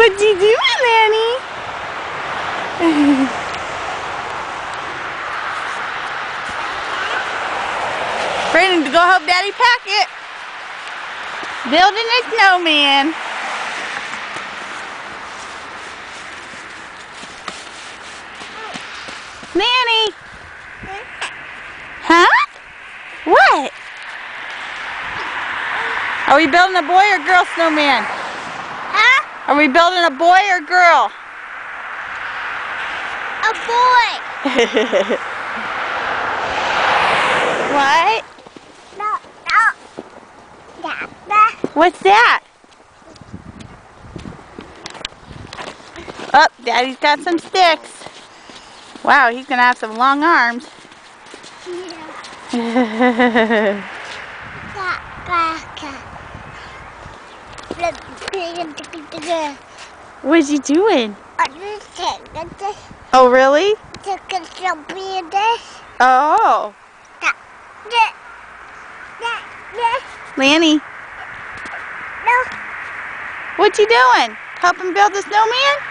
What you doing, Lanny? Brandon, go help Daddy pack it. Building a snowman. Lanny. Huh? What? Are we building a boy or girl snowman? Huh? Are we building a boy or girl? A boy. What? No. What's that? Oh, Daddy's got some sticks. Wow, he's gonna have some long arms. Yeah. What's he doing? Oh, really? Oh. Lanny, No. what you doing? Helping build the snowman?